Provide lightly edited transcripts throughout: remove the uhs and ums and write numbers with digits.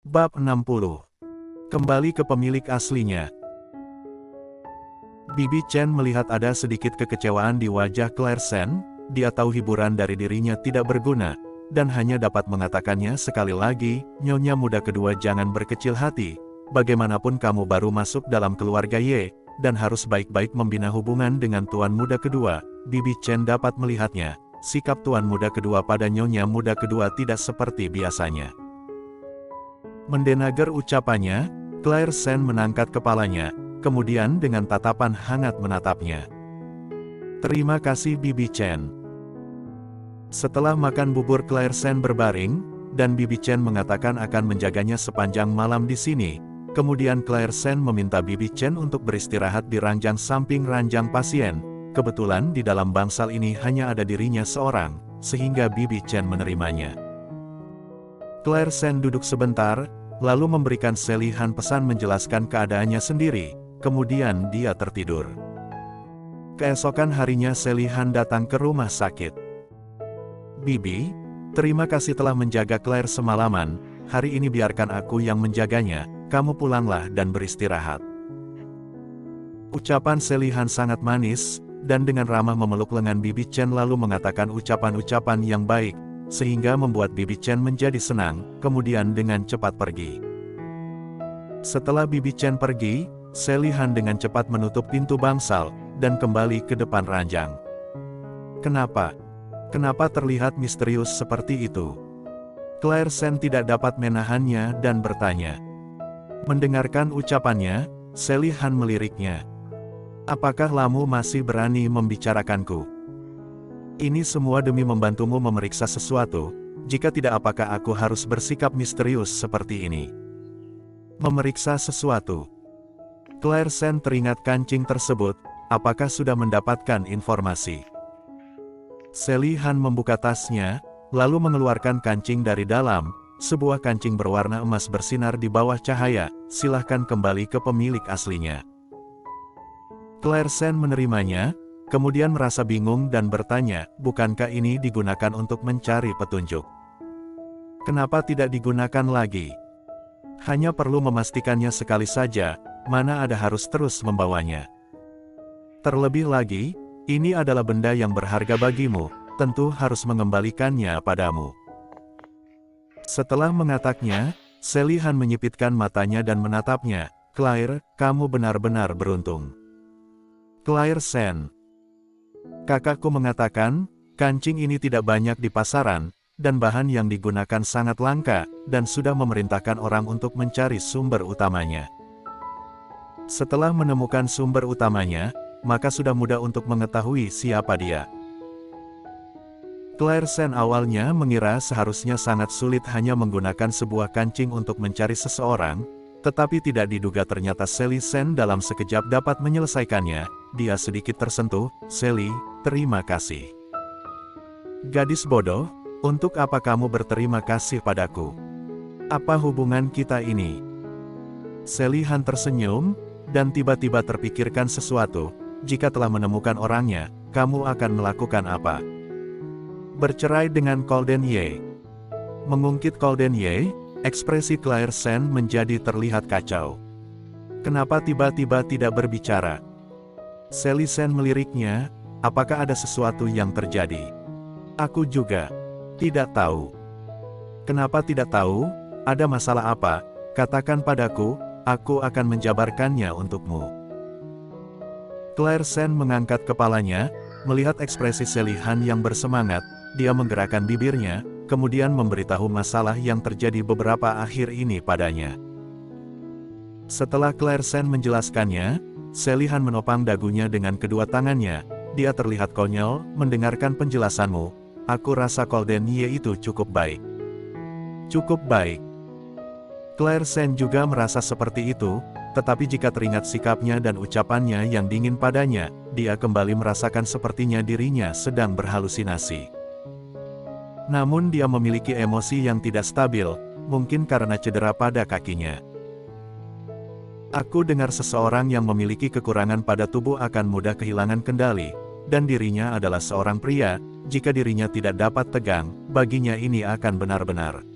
Bab 60. Kembali ke pemilik aslinya. Bibi Chen melihat ada sedikit kekecewaan di wajah Claire Sen. Dia tahu hiburan dari dirinya tidak berguna, dan hanya dapat mengatakannya sekali lagi, "Nyonya muda kedua, jangan berkecil hati. Bagaimanapun kamu baru masuk dalam keluarga Ye, dan harus baik-baik membina hubungan dengan tuan muda kedua." Bibi Chen dapat melihatnya. Sikap tuan muda kedua pada nyonya muda kedua tidak seperti biasanya. Mendengar ucapannya, Claire Sen mengangkat kepalanya, kemudian dengan tatapan hangat menatapnya. "Terima kasih Bibi Chen." Setelah makan bubur, Claire Sen berbaring, dan Bibi Chen mengatakan akan menjaganya sepanjang malam di sini. Kemudian Claire Sen meminta Bibi Chen untuk beristirahat di ranjang samping ranjang pasien. Kebetulan di dalam bangsal ini hanya ada dirinya seorang, sehingga Bibi Chen menerimanya. Claire Sen duduk sebentar, lalu memberikan Sally Han pesan menjelaskan keadaannya sendiri, kemudian dia tertidur. Keesokan harinya Sally Han datang ke rumah sakit. "Bibi, terima kasih telah menjaga Claire semalaman, hari ini biarkan aku yang menjaganya, kamu pulanglah dan beristirahat." Ucapan Sally Han sangat manis, dan dengan ramah memeluk lengan Bibi Chen lalu mengatakan ucapan-ucapan yang baik, sehingga membuat Bibi Chen menjadi senang, kemudian dengan cepat pergi. Setelah Bibi Chen pergi, Sally Han dengan cepat menutup pintu bangsal, dan kembali ke depan ranjang. "Kenapa? Kenapa terlihat misterius seperti itu?" Claire Sen tidak dapat menahannya dan bertanya. Mendengarkan ucapannya, Sally Han meliriknya. "Apakah kamu masih berani membicarakanku? Ini semua demi membantumu memeriksa sesuatu, jika tidak apakah aku harus bersikap misterius seperti ini?" Memeriksa sesuatu. Claire Sen teringat kancing tersebut, apakah sudah mendapatkan informasi? Sally Han membuka tasnya, lalu mengeluarkan kancing dari dalam, sebuah kancing berwarna emas bersinar di bawah cahaya, "Silahkan kembali ke pemilik aslinya." Claire Sen menerimanya, kemudian merasa bingung dan bertanya, "Bukankah ini digunakan untuk mencari petunjuk? Kenapa tidak digunakan lagi? Hanya perlu memastikannya sekali saja, mana ada harus terus membawanya. Terlebih lagi, ini adalah benda yang berharga bagimu, tentu harus mengembalikannya padamu." Setelah mengatakannya, Sally Han menyipitkan matanya dan menatapnya. "Claire, kamu benar-benar beruntung." Claire Sen. "Kakakku mengatakan, kancing ini tidak banyak di pasaran, dan bahan yang digunakan sangat langka, dan sudah memerintahkan orang untuk mencari sumber utamanya. Setelah menemukan sumber utamanya, maka sudah mudah untuk mengetahui siapa dia." Claire Sen awalnya mengira seharusnya sangat sulit hanya menggunakan sebuah kancing untuk mencari seseorang, tetapi tidak diduga ternyata Sally Sen dalam sekejap dapat menyelesaikannya. Dia sedikit tersentuh. "Sally, terima kasih." "Gadis bodoh, untuk apa kamu berterima kasih padaku? Apa hubungan kita ini?" Sally Han tersenyum, dan tiba-tiba terpikirkan sesuatu. "Jika telah menemukan orangnya, kamu akan melakukan apa?" "Bercerai dengan Golden Ye." Mengungkit Golden Ye, ekspresi Claire Sen menjadi terlihat kacau. "Kenapa tiba-tiba tidak berbicara?" Sally Sen meliriknya, "Apakah ada sesuatu yang terjadi?" "Aku juga tidak tahu." "Kenapa tidak tahu? Ada masalah apa? Katakan padaku, aku akan menjabarkannya untukmu." Claire Sen mengangkat kepalanya, melihat ekspresi Sally Han yang bersemangat, dia menggerakkan bibirnya, kemudian memberitahu masalah yang terjadi beberapa akhir ini padanya. Setelah Claire Sen menjelaskannya, Sally Han menopang dagunya dengan kedua tangannya. Dia terlihat konyol. "Mendengarkan penjelasanmu, aku rasa Golden Ye itu cukup baik." "Cukup baik?" Claire Sen juga merasa seperti itu, tetapi jika teringat sikapnya dan ucapannya yang dingin padanya, dia kembali merasakan sepertinya dirinya sedang berhalusinasi. Namun dia memiliki emosi yang tidak stabil, mungkin karena cedera pada kakinya. "Aku dengar seseorang yang memiliki kekurangan pada tubuh akan mudah kehilangan kendali, dan dirinya adalah seorang pria. Jika dirinya tidak dapat tegang, baginya ini akan benar-benar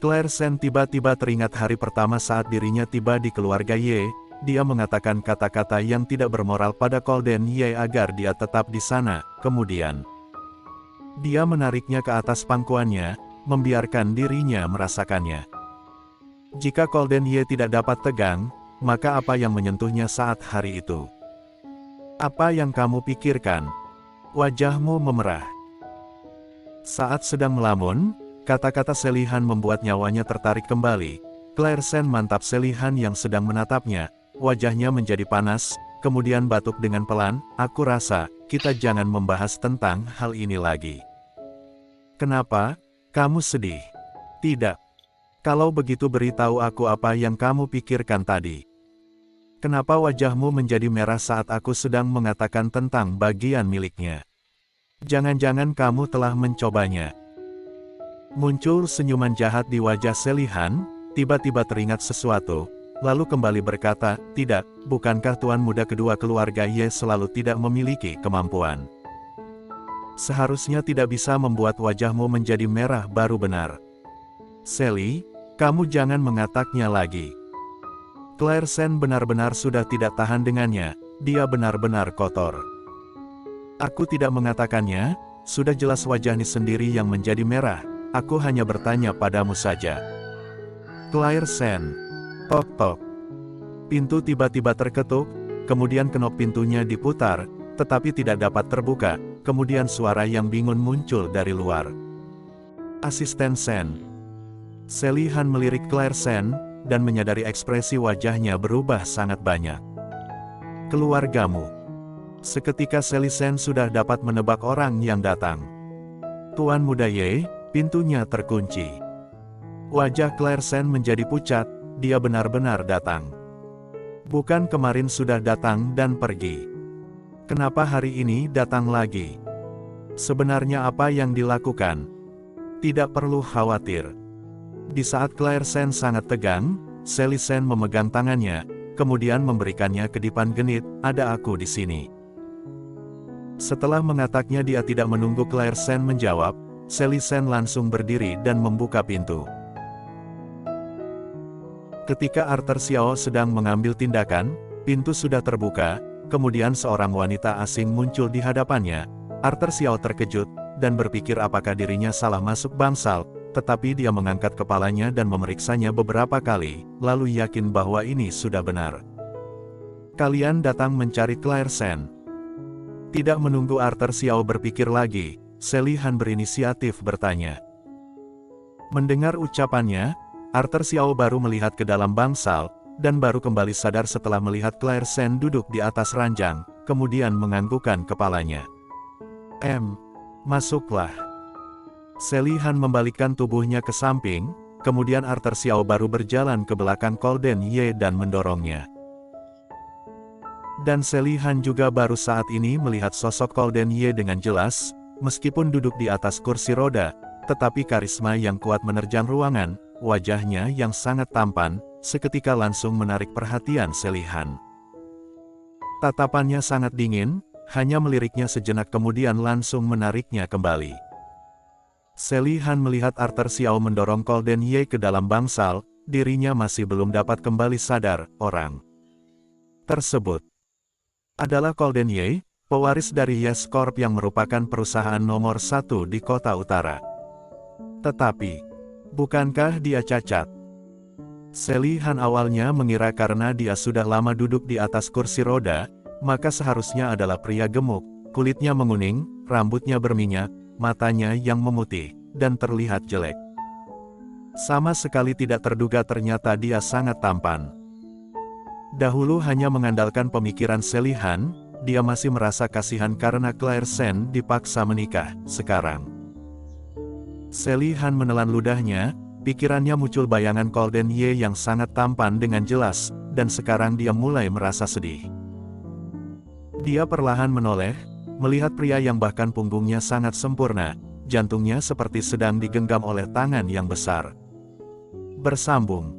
Claire Sen tiba-tiba teringat hari pertama saat dirinya tiba di keluarga Ye. Dia mengatakan kata-kata yang tidak bermoral pada Golden Ye agar dia tetap di sana. Kemudian, dia menariknya ke atas pangkuannya, membiarkan dirinya merasakannya. Jika Golden Ye tidak dapat tegang, maka apa yang menyentuhnya saat hari itu? Apa yang kamu pikirkan? Wajahmu memerah. Saat sedang melamun, kata-kata Selihan membuat nyawanya tertarik kembali. Claire Sen mantap Selihan yang sedang menatapnya. Wajahnya menjadi panas, kemudian batuk dengan pelan. Aku rasa, kita jangan membahas tentang hal ini lagi. Kenapa? Kamu sedih? Tidak. Kalau begitu beritahu aku apa yang kamu pikirkan tadi. Kenapa wajahmu menjadi merah saat aku sedang mengatakan tentang bagian miliknya? Jangan-jangan kamu telah mencobanya. Muncul senyuman jahat di wajah Selihan, tiba-tiba teringat sesuatu, lalu kembali berkata, tidak, bukankah tuan muda kedua keluarga Ye selalu tidak memiliki kemampuan? Seharusnya tidak bisa membuat wajahmu menjadi merah baru benar. Seli, kamu jangan mengataknya lagi. Claire Sen benar-benar sudah tidak tahan dengannya, dia benar-benar kotor. Aku tidak mengatakannya, sudah jelas wajahnya sendiri yang menjadi merah, aku hanya bertanya padamu saja. Claire Sen. Tok-tok. Pintu tiba-tiba terketuk, kemudian kenop pintunya diputar, tetapi tidak dapat terbuka, kemudian suara yang bingung muncul dari luar. Asisten Sen. Selihan melirik Claire Sen, dan menyadari ekspresi wajahnya berubah sangat banyak. Keluargamu. Seketika Selihan sudah dapat menebak orang yang datang. Tuan muda Ye, pintunya terkunci. Wajah Claire Sen menjadi pucat, dia benar-benar datang. Bukan kemarin sudah datang dan pergi. Kenapa hari ini datang lagi? Sebenarnya apa yang dilakukan? Tidak perlu khawatir. Di saat Claire Sen sangat tegang, Selihan memegang tangannya, kemudian memberikannya kedipan genit, ada aku di sini. Setelah mengatakannya dia tidak menunggu Claire Sen menjawab, Selihan langsung berdiri dan membuka pintu. Ketika Arthur Xiao sedang mengambil tindakan, pintu sudah terbuka, kemudian seorang wanita asing muncul di hadapannya. Arthur Xiao terkejut, dan berpikir apakah dirinya salah masuk bangsal, tetapi dia mengangkat kepalanya dan memeriksanya beberapa kali, lalu yakin bahwa ini sudah benar. Kalian datang mencari Claire Sen. Tidak menunggu Arthur Xiao berpikir lagi, Selihan berinisiatif bertanya. Mendengar ucapannya, Arthur Xiao baru melihat ke dalam bangsal, dan baru kembali sadar setelah melihat Claire Sen duduk di atas ranjang, kemudian menganggukkan kepalanya. Masuklah. Selihan membalikkan tubuhnya ke samping, kemudian Arthur Xiao baru berjalan ke belakang Golden Ye dan mendorongnya. Dan Selihan juga baru saat ini melihat sosok Golden Ye dengan jelas, meskipun duduk di atas kursi roda, tetapi karisma yang kuat menerjang ruangan. Wajahnya yang sangat tampan, seketika langsung menarik perhatian Selihan. Tatapannya sangat dingin, hanya meliriknya sejenak kemudian langsung menariknya kembali. Selihan melihat Arthur Xiao mendorong Golden Ye ke dalam bangsal, dirinya masih belum dapat kembali sadar, orang tersebut adalah Golden Ye, pewaris dari Yes Corp yang merupakan perusahaan nomor 1 di kota utara. Tetapi, bukankah dia cacat? Selihan awalnya mengira karena dia sudah lama duduk di atas kursi roda, maka seharusnya adalah pria gemuk, kulitnya menguning, rambutnya berminyak, matanya yang memutih, dan terlihat jelek. Sama sekali tidak terduga ternyata dia sangat tampan. Dahulu hanya mengandalkan pemikiran Selihan, dia masih merasa kasihan karena Claire Sen dipaksa menikah, sekarang. Selihan menelan ludahnya, pikirannya muncul bayangan Golden Ye yang sangat tampan dengan jelas, dan sekarang dia mulai merasa sedih. Dia perlahan menoleh, melihat pria yang bahkan punggungnya sangat sempurna, jantungnya seperti sedang digenggam oleh tangan yang besar. Bersambung.